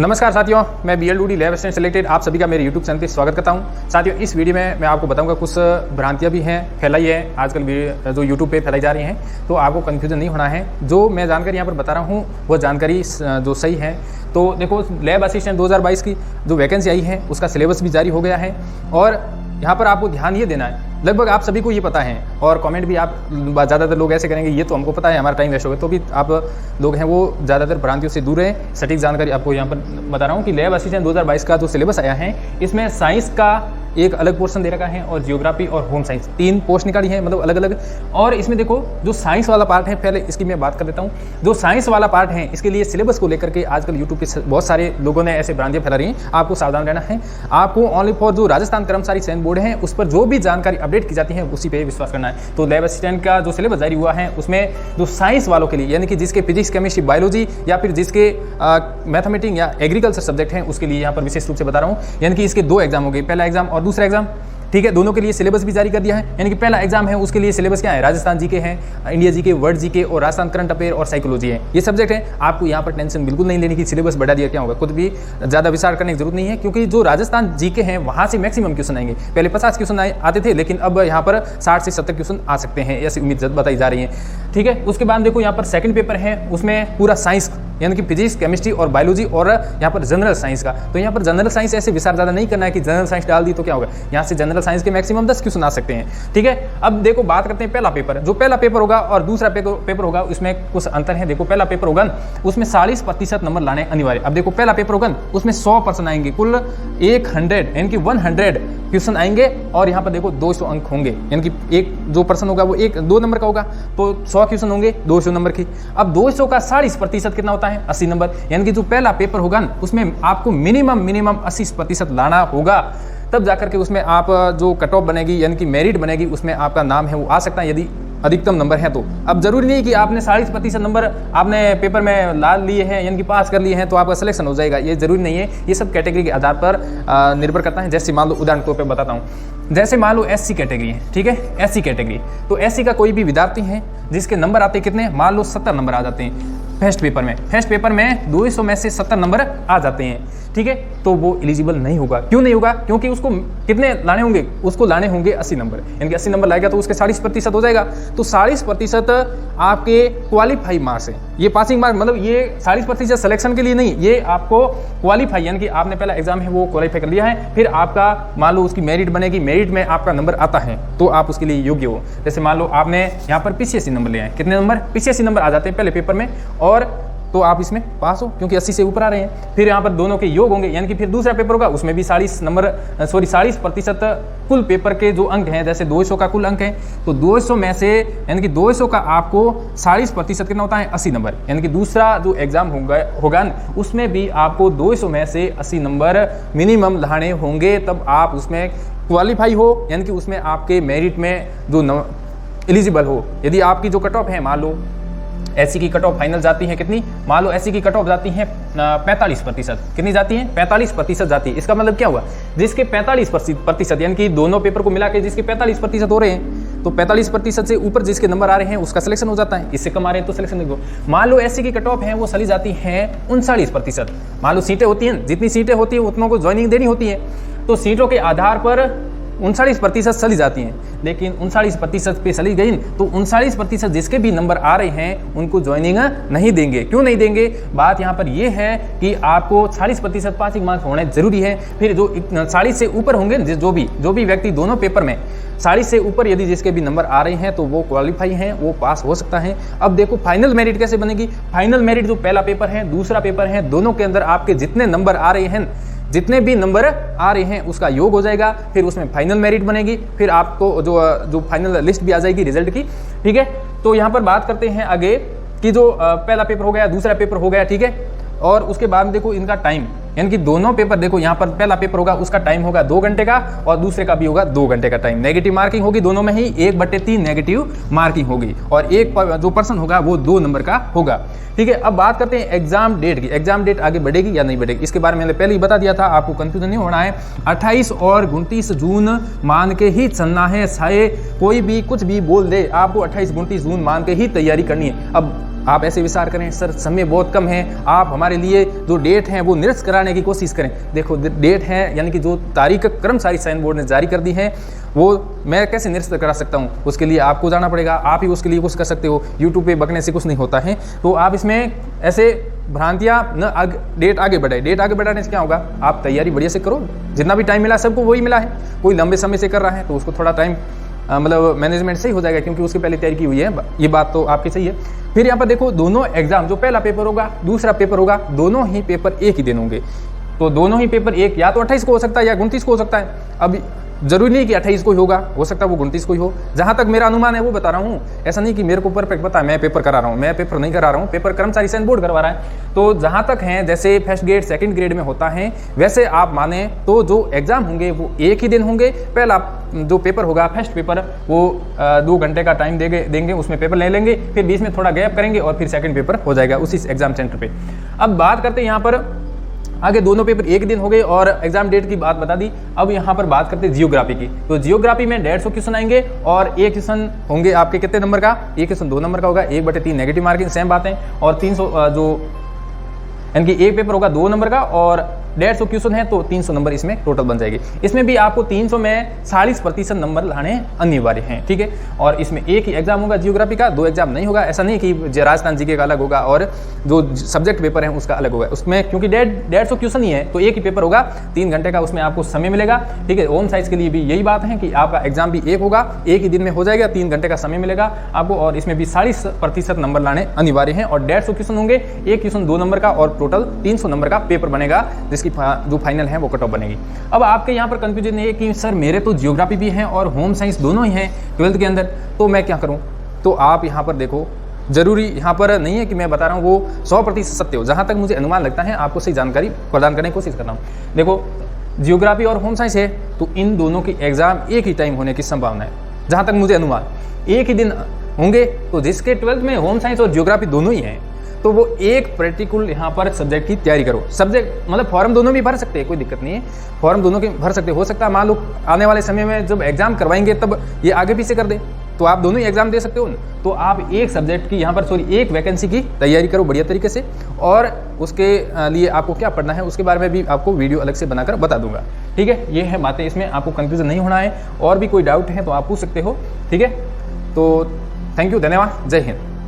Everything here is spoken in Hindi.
नमस्कार साथियों, मैं BLDOD लैब असिस्टेंट सेलेक्टेड आप सभी का मेरे YouTube चैनल पे स्वागत करता हूं। साथियों, इस वीडियो में मैं आपको बताऊंगा कुछ भ्रांतियां भी हैं, फैलाई है आजकल जो YouTube पे फैलाई जा रही हैं, तो आपको कन्फ्यूजन नहीं होना है। जो मैं जानकारी यहाँ पर बता रहा हूँ वो जानकारी जो सही है। तो देखो, लैब असिस्टेंट 2022 की जो वैकेंसी आई है उसका सिलेबस भी जारी हो गया है और यहाँ पर आपको ध्यान ये देना है, लगभग आप सभी को ये पता है और कमेंट भी आप ज़्यादातर लोग ऐसे करेंगे ये तो हमको पता है, हमारा टाइम वेस्ट हो गया। तो भी आप लोग हैं वो ज़्यादातर भ्रांतियों से दूर रहें। सटीक जानकारी आपको यहाँ पर बता रहा हूँ कि लैब असिस्टेंट 2022 का जो सिलेबस आया है इसमें साइंस का एक अलग पोर्शन दे रखा है और जियोग्राफी और होम साइंस 3 पोस्ट निकाली है, मतलब अलग अलग। और इसमें देखो जो साइंस वाला पार्ट है, पहले इसकी मैं बात कर लेता हूँ। जो साइंस वाला पार्ट है इसके लिए सिलेबस को लेकर के आजकल यूट्यूब पे बहुत सारे लोगों ने ऐसे भ्रांतियां फैला रही हैं। आपको सावधान रहना है। आपको ओनली फॉर जो राजस्थान कर्मचारी चयन बोर्ड है उस पर जो भी जानकारी अपडेट की जाती है उसी पे विश्वास करना है। तो लैब असिस्टेंट का जो सिलेबस जारी हुआ है उसमें जो साइंस वालों के लिए, यानी कि जिसके फिजिक्स, केमिस्ट्री, बायोलॉजी या फिर जिसके मैथमेटिक्स या एग्रीकल्चर सब्जेक्ट हैं उसके लिए यहाँ पर विशेष रूप से बता रहा हूँ। यानी कि इसके 2 एग्जाम हो गए, पहला एग्जाम और दूसरा एग्जाम, ठीक है। दोनों के लिए सिलेबस भी जारी कर दिया है। यानी कि पहला एग्जाम है उसके लिए सिलेबस क्या है, राजस्थान जीके है, इंडिया जीके, वर्ल्ड जीके और राजस्थान करंट अफेयर और साइकोलॉजी है। ये सब्जेक्ट है। आपको यहाँ पर टेंशन बिल्कुल नहीं लेने की, सिलेबस बढ़ा दिया क्या होगा, खुद भी ज़्यादा विचार करने की जरूरत नहीं है, क्योंकि जो राजस्थान जीके हैं वहाँ से मैक्सिमम क्वेश्चन आएंगे। पहले 50 क्वेश्चन आते थे, लेकिन अब यहाँ पर 60 से 70 क्वेश्चन आ सकते हैं, ऐसी उम्मीद बताई जा रही है, ठीक है। उसके बाद देखो यहाँ पर सेकंड पेपर है, उसमें पूरा साइंस यानी कि फिजिक्स, केमिस्ट्री और बायोलॉजी और यहाँ पर जनरल साइंस का। तो यहाँ पर जनरल साइंस ऐसे विचार ज़्यादा नहीं करना है कि जनरल साइंस डाल दी तो क्या होगा, यहाँ से जनरल साइंस के मैक्सिमम 10 क्वेश्चन आ सकते हैं, ठीक है। अब देखो बात करते हैं पहला पेपर। जो पहला पेपर होगा और दूसरा पेपर होगा उसमें कुछ अंतर है। देखो पहला पेपर होगा उसमें 40% नंबर लाने अनिवार्य। अब देखो पहला पेपर होगा उसमें 100% आएंगे, कुल 100 यानी कि 100 क्वेश्चन आएंगे और यहाँ पर देखो 200 अंक होंगे। यानी कि एक जो पर्सन होगा वो 2 नंबर का होगा, तो 100 क्वेश्चन होंगे 200 नंबर की। अब 200 का 40% कितना होता है, 80 नंबर। यानी कि जो पहला पेपर होगा उसमें आपको मिनिमम 80% लाना होगा, तब जाकर के उसमें आप जो कट ऑफ बनेगी यानी कि मेरिट बनेगी उसमें आपका नाम है वो आ सकता है, यदि अधिकतम नंबर है तो। अब जरूरी नहीं कि आपने 40% नंबर आपने पेपर में ला लिए हैं यानी कि पास कर लिए हैं तो आपका सिलेक्शन हो जाएगा, ये जरूरी नहीं है। ये सब कैटेगरी के आधार पर निर्भर करता है। जैसे मान लो उदाहरण के तौर पर बताता हूँ, जैसे मान लो SC कैटेगरी है, ठीक है, SC कैटेगरी। तो SC का कोई भी विद्यार्थी है जिसके नंबर आते कितने, मान लो 70 नंबर आ जाते हैं फर्स्ट पेपर में 200 में से 70 नंबर आ जाते हैं, ठीक है, तो वो एलिजिबल नहीं होगा। क्यों नहीं होगा, क्योंकि उसको कितने लाने होंगे, उसको लाने होंगे 80 नंबर। यानी कि 80 नंबर लाएगा तो उसके 40% हो जाएगा। तो 40% आपके क्वालिफाई मार्क्स है, ये पासिंग मार्क, मतलब ये 40% सिलेक्शन के लिए नहीं, ये आपको क्वालिफाई यानी कि आपने पहला एग्जाम है वो क्वालिफाई कर लिया है, फिर आपका मान लो उसकी मेरिट बनेगी, मेरिट में आपका नंबर आता है तो आप उसके लिए योग्य हो। जैसे मान लो आपने यहाँ पर PCSE नंबर ले आए, कितने नंबर, PCSE नंबर आ जाते हैं पहले पेपर में, और तो आप इसमें पास हो क्योंकि 80 से ऊपर आ रहे हैं। फिर यहाँ पर दोनों के योग होंगे, यानी कि फिर दूसरा पेपर होगा उसमें भी 40% कुल पेपर के जो अंक हैं, जैसे 200 का कुल अंक है तो 200 में से यानी कि 200 का आपको 40% कितना होता है, 80 नंबर। यानी कि दूसरा जो एग्जाम होगा उसमें भी आपको 200 में से 80 नंबर मिनिमम लाने होंगे, तब आप उसमें क्वालिफाई हो, यानी कि उसमें आपके मेरिट में जो एलिजिबल हो। यदि आपकी जो कट ऑफ है, मान लो SC की कट ऑफ फाइनल जाती है कितनी, मान लो SC की कट ऑफ जाती है 45%, कितनी जाती है, 45% जाती है। इसका मतलब क्या हुआ, जिसके 45% यानी कि दोनों पेपर को मिला के जिसके 45% हो रहे हैं, तो 45% से ऊपर जिसके नंबर आ रहे हैं उसका सिलेक्शन हो जाता है, इससे कम आ रहे हैं तो सिलेक्शन नहीं दो। मान लो SC की कट ऑफ है वो चली जाती है 39%। मान लो सीटें होती हैं, जितनी सीटें होती हैं उतनों को ज्वाइनिंग देनी होती है, तो सीटों के आधार पर 39% चली जाती हैं, लेकिन 39% पे चली गई तो 39% जिसके भी नंबर आ रहे हैं उनको ज्वाइनिंग नहीं देंगे। क्यों नहीं देंगे, बात यहाँ पर ये है कि आपको 40% पासिंग मार्क्स होने जरूरी है। फिर जो 40 से ऊपर होंगे, जो भी व्यक्ति दोनों पेपर में 40 से ऊपर यदि जिसके भी नंबर आ रहे हैं तो वो क्वालिफाई हैं, वो पास हो सकता है। अब देखो फाइनल मेरिट कैसे बनेगी। फाइनल मेरिट जो पहला पेपर है दूसरा पेपर है, दोनों के अंदर आपके जितने नंबर आ रहे हैं, जितने भी नंबर आ रहे हैं उसका योग हो जाएगा, फिर उसमें फाइनल मेरिट बनेगी, फिर आपको जो फाइनल लिस्ट भी आ जाएगी रिजल्ट की, ठीक है। तो यहाँ पर बात करते हैं आगे कि जो पहला पेपर हो गया, दूसरा पेपर हो गया, ठीक है, और उसके बाद देखो इनका टाइम, यानी कि दोनों पेपर देखो यहाँ पर पहला पेपर होगा उसका टाइम होगा 2 घंटे का और दूसरे का भी होगा 2 घंटे का टाइम। नेगेटिव मार्किंग होगी दोनों में ही, 1/3 नेगेटिव मार्किंग होगी और एक जो पर्सन होगा वो 2 नंबर का होगा, ठीक है। अब बात करते हैं एग्जाम डेट की। एग्जाम डेट आगे बढ़ेगी या नहीं बढ़ेगी, इसके बारे में मैंने पहले ही बता दिया था, आपको कंफ्यूजन नहीं होना है। 28 और 29 जून मान के ही चलना है, चाहे कोई भी कुछ भी बोल दे, आपको 28-29 जून मान के ही तैयारी करनी है। अब आप ऐसे विचार करें सर समय बहुत कम है, आप हमारे लिए जो डेट है वो निरस्त कराने की कोशिश करें। देखो डेट है यानी कि जो तारीख कर्मचारी चयन बोर्ड ने जारी कर दी है वो मैं कैसे निरस्त करा सकता हूँ, उसके लिए आपको जाना पड़ेगा, आप ही उसके लिए कुछ कर सकते हो। यूट्यूब पे बकने से कुछ नहीं होता है। तो आप इसमें ऐसे भ्रांतियाँ न डेट आगे बढ़ाए। डेट आगे बढ़ाने से क्या होगा, आप तैयारी बढ़िया से करो, जितना भी टाइम मिला सबको वही मिला है। कोई लंबे समय से कर रहा है तो उसको थोड़ा टाइम मतलब मैनेजमेंट सही हो जाएगा, क्योंकि उसकी पहले तैयारी की हुई है। ये बात तो आपकी सही है। फिर यहाँ पर देखो दोनों एग्जाम, जो पहला पेपर होगा दूसरा पेपर होगा, दोनों ही पेपर एक ही दिन होंगे। तो दोनों ही पेपर एक या तो 28 को हो सकता है या 29 को हो सकता है। अब जरूरी नहीं कि 28 को ही होगा, हो सकता है वो 29 को ही हो। जहां तक मेरा अनुमान है वो बता रहा हूँ, ऐसा नहीं कि मेरे को परफेक्ट पता है, मैं पेपर करा रहा हूँ, मैं पेपर नहीं करा रहा हूँ, पेपर कर्मचारी चयन बोर्ड करवा रहा है। तो जहां तक है जैसे फर्स्ट ग्रेड सेकंड ग्रेड में होता है वैसे आप माने तो जो एग्जाम होंगे वो एक ही दिन होंगे। पहला जो पेपर होगा फर्स्ट पेपर वो 2 घंटे का टाइम देंगे, उसमें पेपर ले लेंगे, फिर बीच में थोड़ा गैप करेंगे और फिर सेकंड पेपर हो जाएगा उसी एग्जाम सेंटर पे। अब बात करते हैं यहाँ पर आगे, दोनों पेपर एक दिन हो गए और एग्जाम डेट की बात बता दी। अब यहाँ पर बात करते हैं जियोग्राफी की। तो जियोग्राफी में 150 क्वेश्चन आएंगे और एक क्वेश्चन होंगे आपके कितने नंबर का, एक क्वेश्चन 2 नंबर का होगा, 1/3 नेगेटिव मार्किंग, सेम बात है। और 300 जो यानी कि एक पेपर होगा 2 नंबर का और 150 क्वेश्चन है तो 300 नंबर इसमें टोटल बन जाएगी। इसमें भी आपको 300 में 40% नंबर लाने अनिवार्य हैं, ठीक है। और इसमें एक ही एग्जाम होगा जियोग्राफी का, 2 एग्जाम नहीं होगा। ऐसा नहीं कि राजस्थान जीके का अलग होगा और जो सब्जेक्ट पेपर है उसका अलग होगा। उसमें क्योंकि 150 क्वेश्चन ही है तो एक ही पेपर होगा, 3 घंटे का उसमें आपको समय मिलेगा, ठीक है। होम साइंस के लिए भी यही बात है कि आपका एग्जाम भी एक होगा, एक ही दिन में हो जाएगा, 3 घंटे का समय मिलेगा आपको और इसमें भी 40% नंबर लाने अनिवार्य हैं। और 150 क्वेश्चन होंगे, एक क्वेश्चन 2 नंबर का और टोटल 300 नंबर का पेपर बनेगा, जिसकी जो फाइनल है वो कट ऑफ बनेगी। अब आपके यहाँ पर कंफ्यूजन है कि सर मेरे तो जियोग्राफी भी है और होम साइंस दोनों ही हैं 12th के अंदर, तो मैं क्या करूँ। तो आप यहाँ पर देखो, जरूरी यहाँ पर नहीं है कि मैं बता रहा हूँ वो 100% सत्य हो। जहाँ तक मुझे अनुमान लगता है आपको सही जानकारी प्रदान करने की कोशिश कर रहा हूँ। देखो जियोग्राफी और होम साइंस है तो इन दोनों की एग्जाम एक ही टाइम होने की संभावना है। जहाँ तक मुझे अनुमान, एक ही दिन होंगे। तो जिसके 12th में होम साइंस और जियोग्राफी दोनों ही हैं तो वो एक पर्टिकुलर यहाँ पर सब्जेक्ट की तैयारी करो। सब्जेक्ट मतलब फॉर्म दोनों भी भर सकते हैं, कोई दिक्कत नहीं है, फॉर्म दोनों के भर सकते हो सकता है मान लो आने वाले समय में जब एग्जाम करवाएंगे तब ये आगे पीछे कर दे तो आप दोनों ही एग्जाम दे सकते हो। तो आप एक सब्जेक्ट की यहाँ पर एक वैकेंसी की तैयारी करो बढ़िया तरीके से, और उसके लिए आपको क्या पढ़ना है उसके बारे में भी आपको वीडियो अलग से बनाकर बता दूंगा, ठीक है। ये है बातें, इसमें आपको कंफ्यूजन नहीं होना है। और भी कोई डाउट है तो आप पूछ सकते हो, ठीक है। तो थैंक यू, धन्यवाद, जय हिंद।